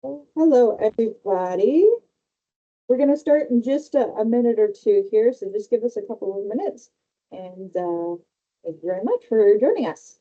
Hello, everybody. We're going to start in just a minute or two here, so just give us a couple of minutes. And thank you very much for joining us.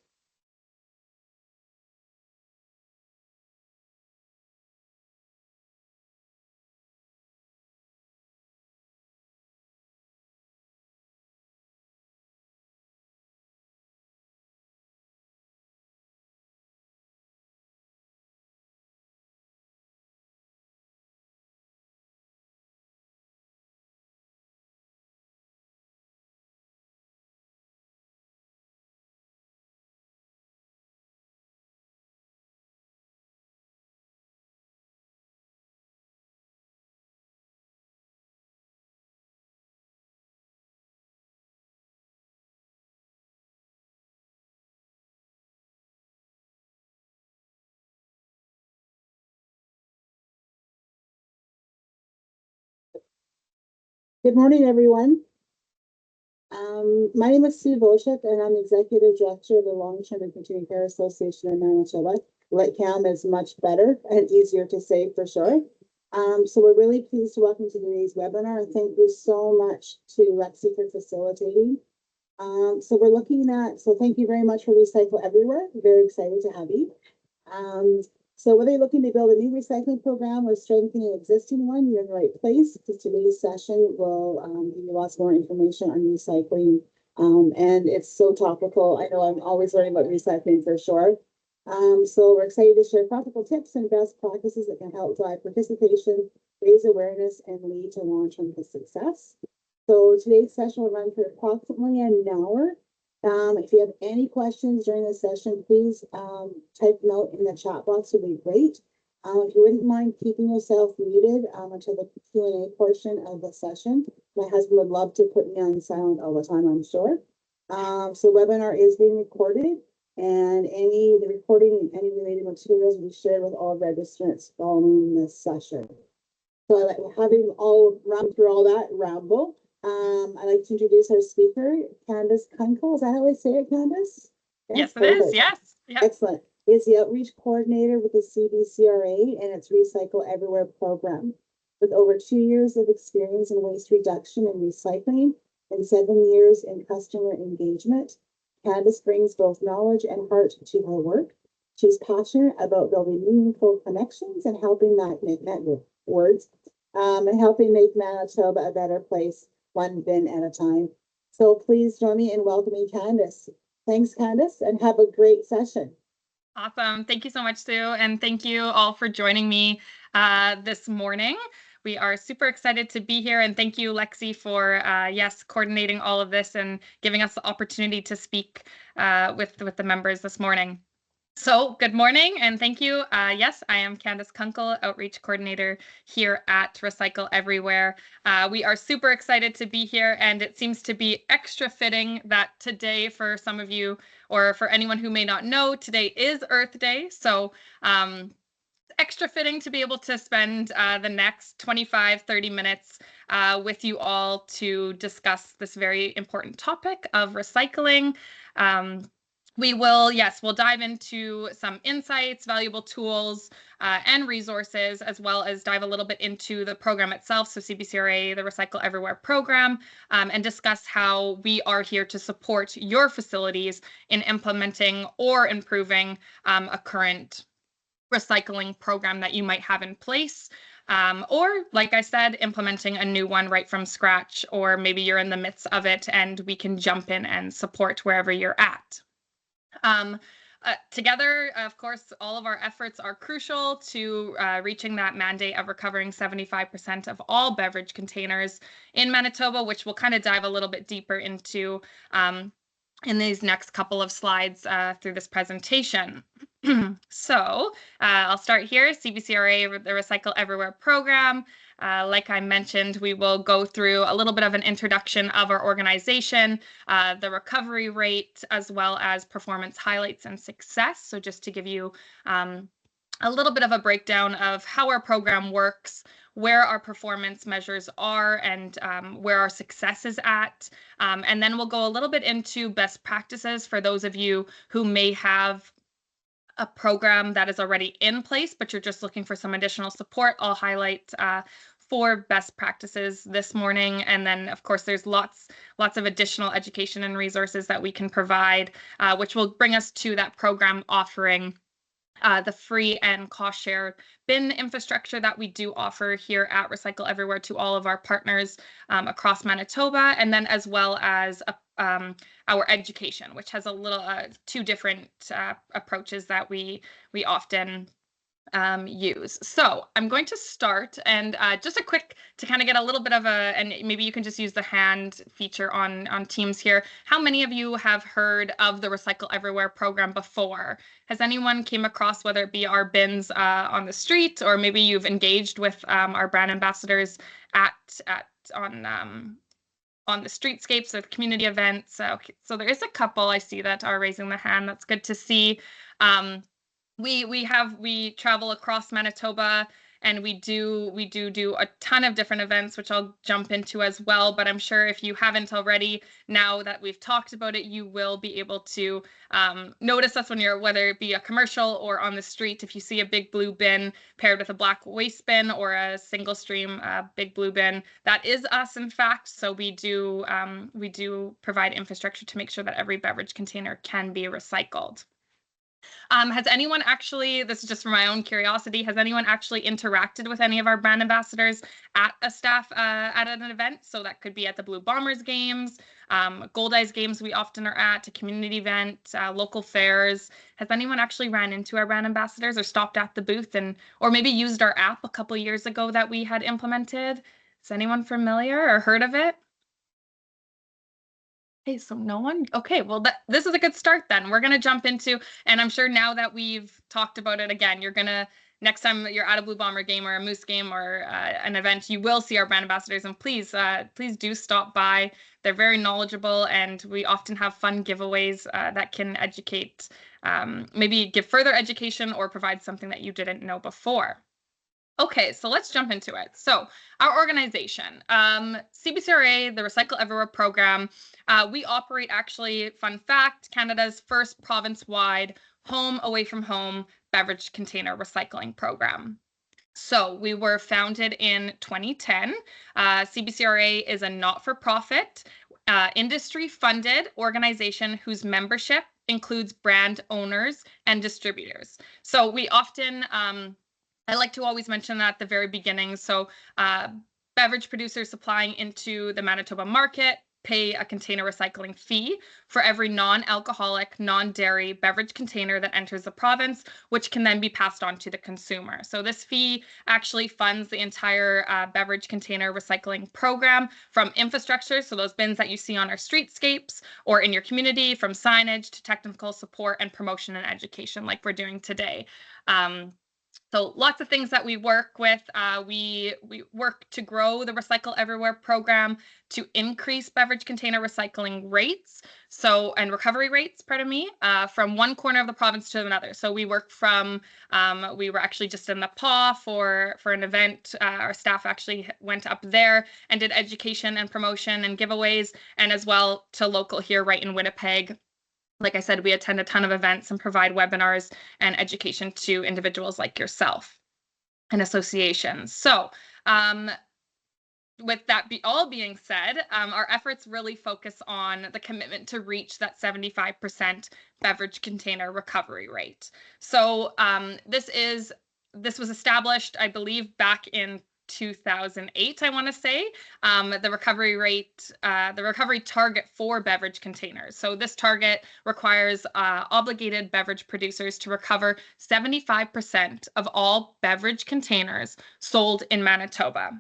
Good morning, everyone. My name is Sue Volchek, and I'm Executive Director of the Long-Term and Continuing Care Association in Manitoba. LitCam is much better and easier to say for sure. So we're really pleased to welcome to today's webinar, and thank you so much to Lexi for facilitating. So thank you very much for Recycle Everywhere. Very excited to have you. So whether you're looking to build a new recycling program or strengthen an existing one, you're in the right place, because today's session will give you lots more information on recycling. And it's so topical. I know I'm always learning about recycling for sure. So we're excited to share practical tips and best practices that can help drive participation, raise awareness, and lead to long-term success. So today's session will run for approximately an hour. If you have any questions during the session, please type note in the chat box, would be great. If you wouldn't mind keeping yourself muted until the Q&A portion of the session. My husband would love to put me on silent all the time, I'm sure. So webinar is being recorded, and the recording and any related materials will be shared with all registrants following this session. So having all run through all that ramble, I'd like to introduce our speaker, Candace Kunkel. Is that how I say it, Candace? Yes, it is. Yes. Yep. Excellent. Is the outreach coordinator with the CBCRA and its Recycle Everywhere program. With over 2 years of experience in waste reduction and recycling and 7 years in customer engagement, Candace brings both knowledge and heart to her work. She's passionate about building meaningful connections and helping and helping make Manitoba a better place, one bin at a time. So please join me in welcoming Candace. Thanks, Candace, and have a great session. Awesome. Thank you so much, Sue. And thank you all for joining me this morning. We are super excited to be here. And thank you, Lexi, for, coordinating all of this and giving us the opportunity to speak with the members this morning. So good morning and thank you. Yes, I am Candace Kunkel, Outreach Coordinator here at Recycle Everywhere. We are super excited to be here, and it seems to be extra fitting that today, for some of you or for anyone who may not know, today is Earth Day. So extra fitting to be able to spend the next 25-30 minutes with you all to discuss this very important topic of recycling. We'll dive into some insights, valuable tools, and resources, as well as dive a little bit into the program itself, so CBCRA, the Recycle Everywhere program, and discuss how we are here to support your facilities in implementing or improving a current recycling program that you might have in place. Or, like I said, implementing a new one right from scratch, or maybe you're in the midst of it and we can jump in and support wherever you're at. Together, of course, all of our efforts are crucial to reaching that mandate of recovering 75% of all beverage containers in Manitoba, which we'll kind of dive a little bit deeper into in these next couple of slides through this presentation. So I'll start here. CBCRA, the Recycle Everywhere program. Like I mentioned, we will go through a little bit of an introduction of our organization, the recovery rate, as well as performance highlights and success. So just to give you a little bit of a breakdown of how our program works, where our performance measures are, and where our success is at. And then we'll go a little bit into best practices for those of you who may have a program that is already in place, but you're just looking for some additional support, I'll highlight 4 best practices this morning. And then, of course, there's lots of additional education and resources that we can provide, which will bring us to that program offering the free and cost share bin infrastructure that we do offer here at Recycle Everywhere to all of our partners across Manitoba, and then as well as our education, which has a little 2 different approaches that we often use. So I'm going to start, and just a quick to kind of get a little bit of a, and maybe you can just use the hand feature on Teams here. How many of you have heard of the Recycle Everywhere program before? Has anyone came across, whether it be our bins on the street, or maybe you've engaged with our brand ambassadors on the streetscapes or the community events? Okay, so there is a couple I see that are raising the hand. That's good to see. We travel across Manitoba, and we do a ton of different events, which I'll jump into as well. But I'm sure if you haven't already, now that we've talked about it, you will be able to notice us when you're, whether it be a commercial or on the street. If you see a big blue bin paired with a black waste bin or a single stream big blue bin, that is us, in fact. So we do provide infrastructure to make sure that every beverage container can be recycled. Has anyone actually, this is just for my own curiosity, has anyone actually interacted with any of our brand ambassadors at a staff at an event? So that could be at the Blue Bombers games, Gold Eyes games we often are at, a community event, local fairs. Has anyone actually ran into our brand ambassadors or stopped at the booth or maybe used our app a couple years ago that we had implemented? Is anyone familiar or heard of it? Okay, so no one. Okay, well, this is a good start then. We're going to jump into, and I'm sure now that we've talked about it again, you're going to, next time you're at a Blue Bomber game or a Moose game or an event, you will see our brand ambassadors, and please do stop by. They're very knowledgeable, and we often have fun giveaways that can educate, maybe give further education or provide something that you didn't know before. Okay, so let's jump into it. So our organization, CBCRA, the Recycle Everywhere program, we operate, actually, fun fact, Canada's first province-wide home away from home beverage container recycling program. So we were founded in 2010. CBCRA is a not-for-profit, industry-funded organization whose membership includes brand owners and distributors. So we often I like to always mention that at the very beginning. So beverage producers supplying into the Manitoba market pay a container recycling fee for every non-alcoholic, non-dairy beverage container that enters the province, which can then be passed on to the consumer. So this fee actually funds the entire beverage container recycling program, from infrastructure, so those bins that you see on our streetscapes or in your community, from signage to technical support and promotion and education like we're doing today. So lots of things that we work with. We work to grow the Recycle Everywhere program to increase beverage container recycling rates, and recovery rates, pardon me, from one corner of the province to another. So we work from, we were actually just in the PAW for an event. Our staff actually went up there and did education and promotion and giveaways, and as well to local here right in Winnipeg. Like I said, we attend a ton of events and provide webinars and education to individuals like yourself and associations. So with that all being said, our efforts really focus on the commitment to reach that 75% beverage container recovery rate. So this was established, I believe, back in 2008, I want to say, the recovery rate, the recovery target for beverage containers. So this target requires obligated beverage producers to recover 75% of all beverage containers sold in Manitoba.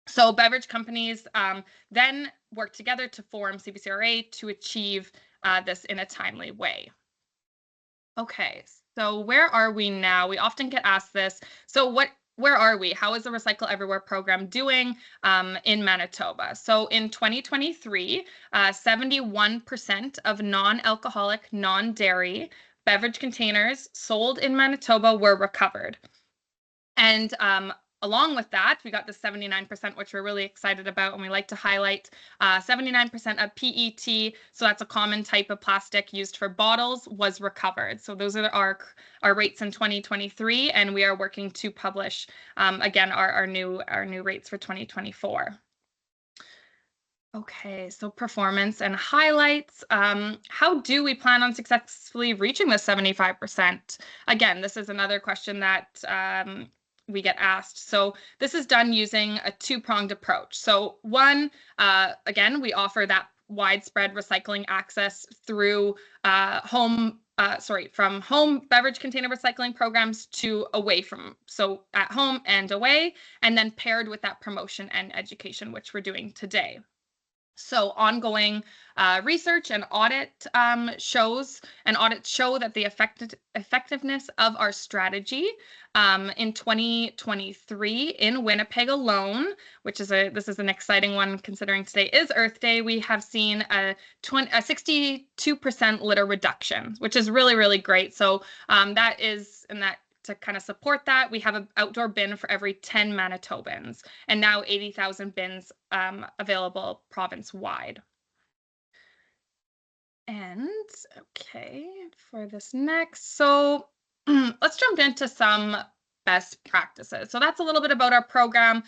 So beverage companies then work together to form CBCRA to achieve this in a timely way. Okay, so where are we now? We often get asked this. So where are we? How is the Recycle Everywhere program doing in Manitoba? So in 2023, 71% of non-alcoholic, non-dairy beverage containers sold in Manitoba were recovered. And along with that, we got the 79%, which we're really excited about, and we like to highlight 79% of PET, so that's a common type of plastic used for bottles, was recovered. So those are our rates in 2023, and we are working to publish again our new rates for 2024. Okay, so performance and highlights. How do we plan on successfully reaching the 75%? Again, this is another question that we get asked. So this is done using a two-pronged approach. So one, again, we offer that widespread recycling access through from home beverage container recycling programs to away from, so at home and away, and then paired with that promotion and education, which we're doing today. So ongoing research and audits show that the effectiveness of our strategy in 2023 in Winnipeg alone, which is this is an exciting one considering today is Earth Day, we have seen a 62% litter reduction, which is really, really great. So to kind of support that, we have an outdoor bin for every 10 Manitobans, and now 80,000 bins available province-wide. And okay, for this next, so let's jump into some best practices. So that's a little bit about our program,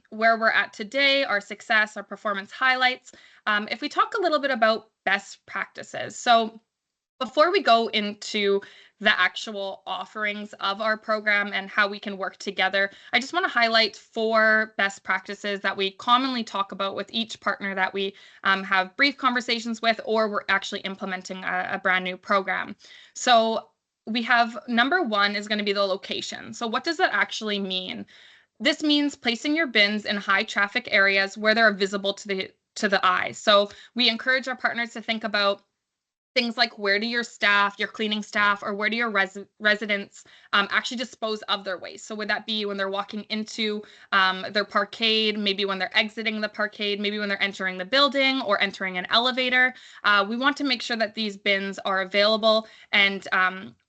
where we're at today, our success, our performance highlights. If we talk a little bit about best practices, so before we go into the actual offerings of our program and how we can work together, I just want to highlight 4 best practices that we commonly talk about with each partner that we have brief conversations with, or we're actually implementing a brand new program. So we have number 1 is going to be the location. So what does that actually mean? This means placing your bins in high traffic areas where they're visible to the eye. So we encourage our partners to think about things like, where do your staff, your cleaning staff, or where do your residents actually dispose of their waste? So would that be when they're walking into their parkade, maybe when they're exiting the parkade, maybe when they're entering the building or entering an elevator? We want to make sure that these bins are available, and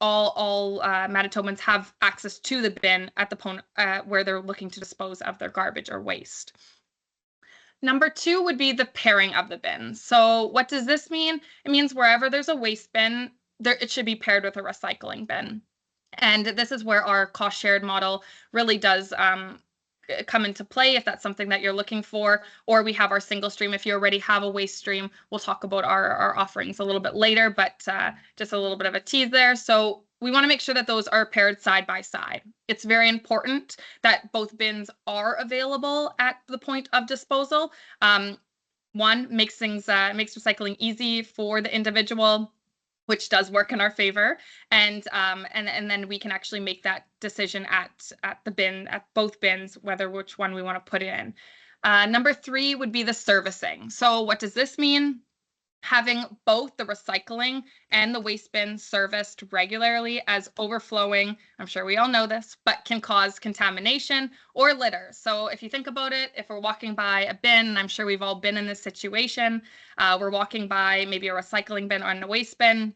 all Manitobans have access to the bin at the where they're looking to dispose of their garbage or waste. Number 2 would be the pairing of the bins. So what does this mean? It means wherever there's a waste bin, it should be paired with a recycling bin. And this is where our cost shared model really does come into play, if that's something that you're looking for. Or we have our single stream. If you already have a waste stream, we'll talk about our offerings a little bit later, but just a little bit of a tease there. So we want to make sure that those are paired side by side. It's very important that both bins are available at the point of disposal. One, makes recycling easy for the individual, which does work in our favor, and then we can actually make that decision at both bins, which one we want to put in. Number 3 would be the servicing. So what does this mean? Having both the recycling and the waste bin serviced regularly, as overflowing, I'm sure we all know this, but can cause contamination or litter. So if you think about it, if we're walking by a bin, and I'm sure we've all been in this situation, we're walking by maybe a recycling bin or a waste bin,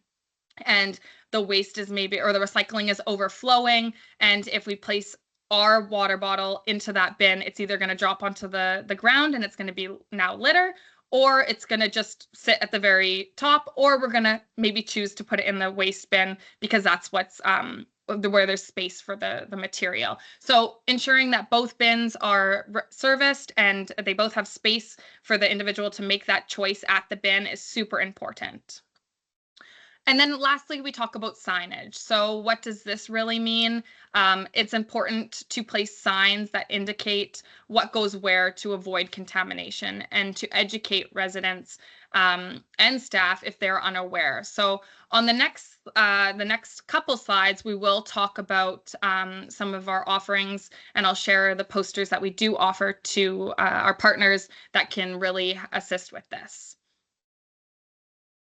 and the waste is the recycling is overflowing, and if we place our water bottle into that bin, it's either going to drop onto the ground and it's going to be now litter, or it's going to just sit at the very top, or we're going to maybe choose to put it in the waste bin because that's what's where there's space for the material. So ensuring that both bins are serviced and they both have space for the individual to make that choice at the bin is super important. And then lastly, we talk about signage. So what does this really mean? It's important to place signs that indicate what goes where to avoid contamination, and to educate residents and staff if they're unaware. So on the next couple slides, we will talk about some of our offerings, and I'll share the posters that we do offer to our partners that can really assist with this.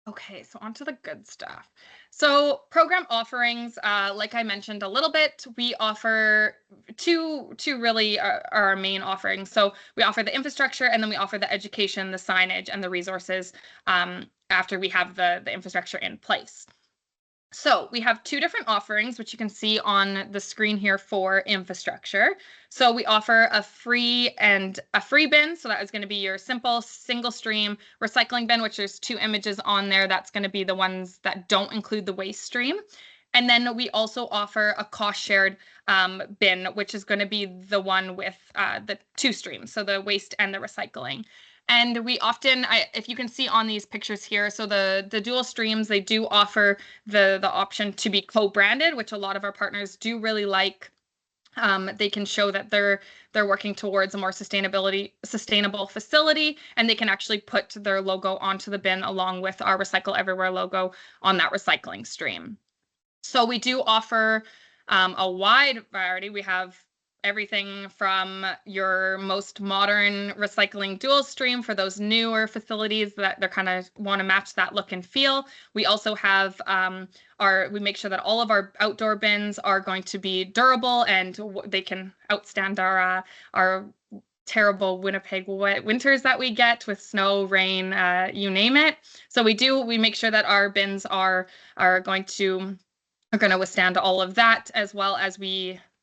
Okay, so on to the good stuff. So program offerings, like I mentioned a little bit, we offer two really are our main offerings. So we offer the infrastructure, and then we offer the education, the signage, and the resources after we have the infrastructure in place. So we have two different offerings, which you can see on the screen here for infrastructure. So we offer a free bin. So that is going to be your simple single stream recycling bin, which there's two images on there. That's going to be the ones that don't include the waste stream. And then we also offer a cost shared bin, which is going to be the one with the two streams, so the waste and the recycling. And we often, if you can see on these pictures here, so the dual streams, they do offer the option to be co-branded, which a lot of our partners do really like. They can show that they're working towards a more sustainable facility, and they can actually put their logo onto the bin along with our Recycle Everywhere logo on that recycling stream. So we do offer a wide variety. We have everything from your most modern recycling dual stream for those newer facilities that they're kind of want to match that look and feel. We also have we make sure that all of our outdoor bins are going to be durable and they can outstand our terrible Winnipeg winters that we get with snow, rain, you name it. So we make sure that our bins are going to withstand all of that, as well as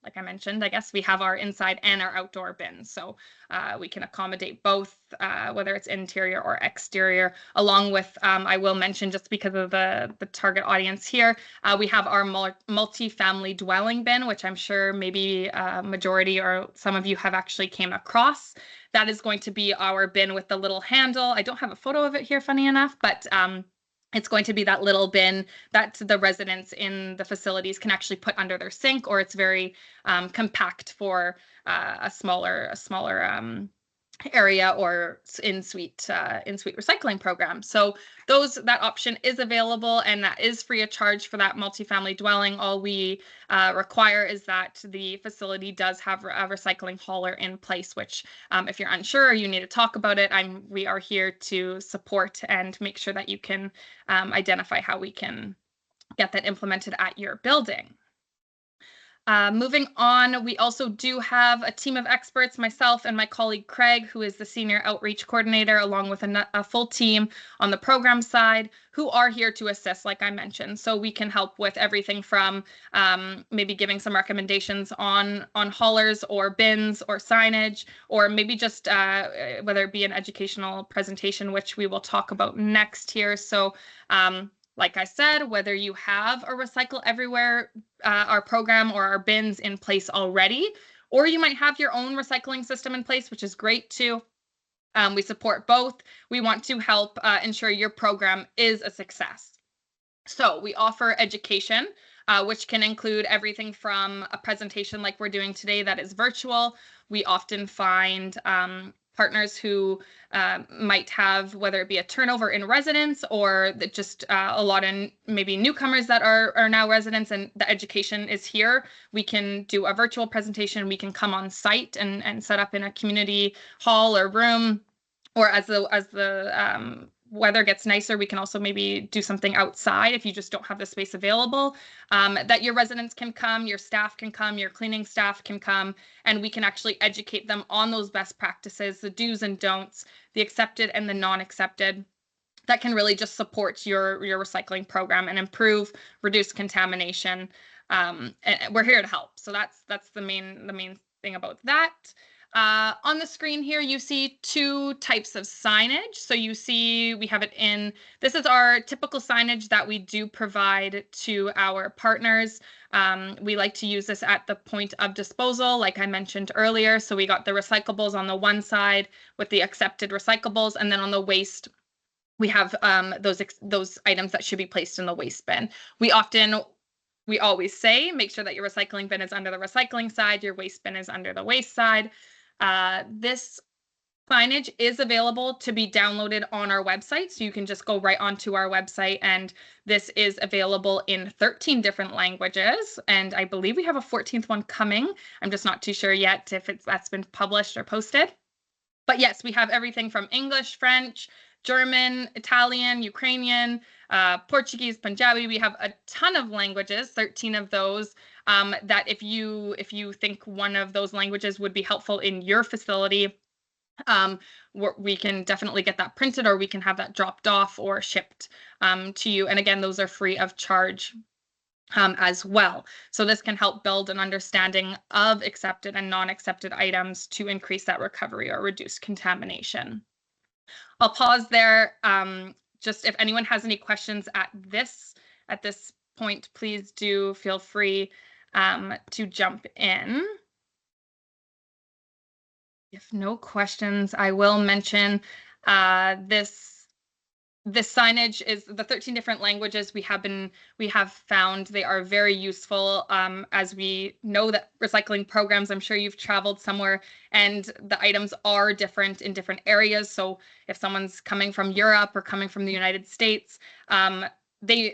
like I mentioned, I guess we have our inside and our outdoor bins. So we can accommodate both, whether it's interior or exterior, along with, I will mention, just because of the target audience here, we have our multi-family dwelling bin, which I'm sure maybe majority or some of you have actually came across. That is going to be our bin with the little handle. I don't have a photo of it here, funny enough, but it's going to be that little bin that the residents in the facilities can actually put under their sink, or it's very compact for a smaller area or in-suite recycling program. So that option is available, and that is free of charge for that multifamily dwelling. All we require is that the facility does have a recycling hauler in place, which if you're unsure or you need to talk about it, we are here to support and make sure that you can identify how we can get that implemented at your building. Moving on, we also do have a team of experts, myself and my colleague Craig, who is the Senior Outreach Coordinator, along with a full team on the program side, who are here to assist, like I mentioned. So we can help with everything from maybe giving some recommendations on haulers or bins or signage, or maybe just whether it be an educational presentation, which we will talk about next here. So like I said, whether you have a Recycle Everywhere, our program, or our bins in place already, or you might have your own recycling system in place, which is great too. We support both. We want to help ensure your program is a success. So we offer education, which can include everything from a presentation like we're doing today that is virtual. We often find partners who might have, whether it be a turnover in residents or just a lot of maybe newcomers that are now residents, and the education is here. We can do a virtual presentation. We can come on site and set up in a community hall or room, or as the weather gets nicer, we can also maybe do something outside if you just don't have the space available, that your residents can come, your staff can come, your cleaning staff can come, and we can actually educate them on those best practices, the do's and don'ts, the accepted and the non-accepted, that can really just support your recycling program and improve, reduce contamination. And we're here to help. So that's the main thing about that. On the screen here, you see two types of signage. So you see we have it this is our typical signage that we do provide to our partners. We like to use this at the point of disposal, like I mentioned earlier. So we got the recyclables on the one side with the accepted recyclables, and then on the waste, we have those items that should be placed in the waste bin. We always say, make sure that your recycling bin is under the recycling side, your waste bin is under the waste side. This signage is available to be downloaded on our website, so you can just go right onto our website, and this is available in 13 different languages, and I believe we have a 14th one coming. I'm just not too sure yet if that's been published or posted. But yes, we have everything from English, French, German, Italian, Ukrainian, Portuguese, Punjabi. We have a ton of languages, 13 of those, that if you think one of those languages would be helpful in your facility, we can definitely get that printed, or we can have that dropped off or shipped to you. And again, those are free of charge. as well. So this can help build an understanding of accepted and non-accepted items to increase that recovery or reduce contamination. I'll pause there. Just if anyone has any questions at this point, please do feel free to jump in. If no questions, I will mention this signage is the 13 different languages we have found. They are very useful as we know that recycling programs, I'm sure you've traveled somewhere and the items are different in different areas. So if someone's coming from Europe or coming from the United States,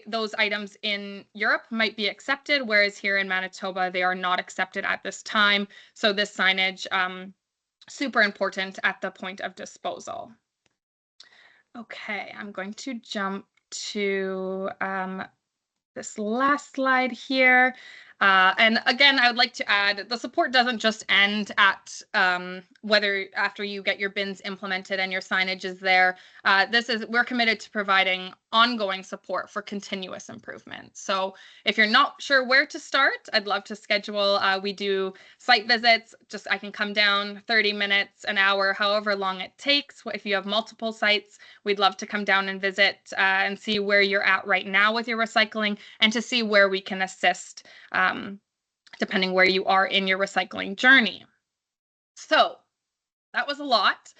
those items in Europe might be accepted, whereas here in Manitoba, they are not accepted at this time. So this signage, super important at the point of disposal. Okay, I'm going to jump to this last slide here. And again, I would like to add, the support doesn't just end at whether after you get your bins implemented and your signage is there. We're committed to providing ongoing support for continuous improvement. So if you're not sure where to start, I'd love to schedule. We do site visits. I can come down 30 minutes, an hour, however long it takes. If you have multiple sites, we'd love to come down and visit and see where you're at right now with your recycling and to see where we can assist depending where you are in your recycling journey. So that was a lot.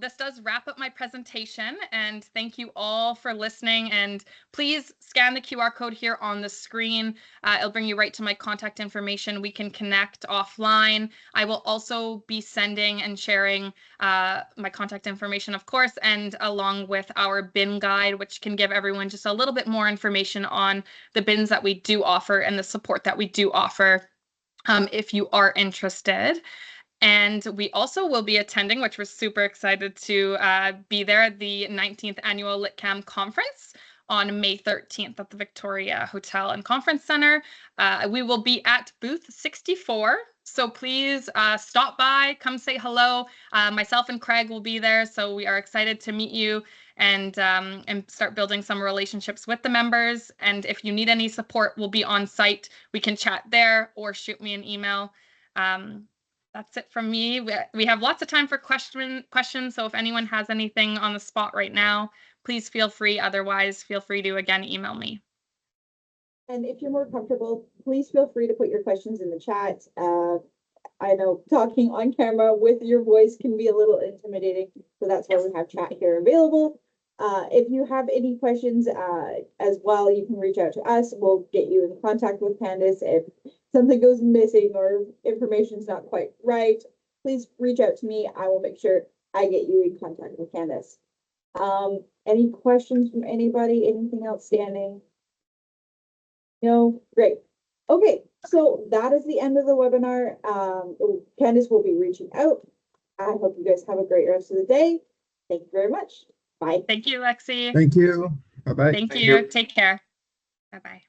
This does wrap up my presentation, and thank you all for listening. And please scan the QR code here on the screen. It'll bring you right to my contact information. We can connect offline. I will also be sending and sharing my contact information, of course, and along with our bin guide, which can give everyone just a little bit more information on the bins that we do offer and the support that we do offer if you are interested. And we also will be attending, which we're super excited to be there, the 19th Annual LitCam Conference on May 13th at the Victoria Hotel and Conference Center. We will be at booth 64. So please stop by, come say hello. Myself and Craig will be there. So we are excited to meet you and start building some relationships with the members. And if you need any support, we'll be on site. We can chat there or shoot me an email. That's it from me. We have lots of time for questions. So if anyone has anything on the spot right now, please feel free. Otherwise, feel free to, again, email me. And if you're more comfortable, please feel free to put your questions in the chat. I know talking on camera with your voice can be a little intimidating. So that's why we have chat here available. If you have any questions as well, you can reach out to us. We'll get you in contact with Candace. If something goes missing or information is not quite right, please reach out to me. I will make sure I get you in contact with Candace. Any questions from anybody? Anything outstanding? No? Great. Okay, so that is the end of the webinar. Candace will be reaching out. I hope you guys have a great rest of the day. Thank you very much. Bye. Thank you, Lexi. Thank you. Bye-bye. Thank you. Take care. Bye-bye.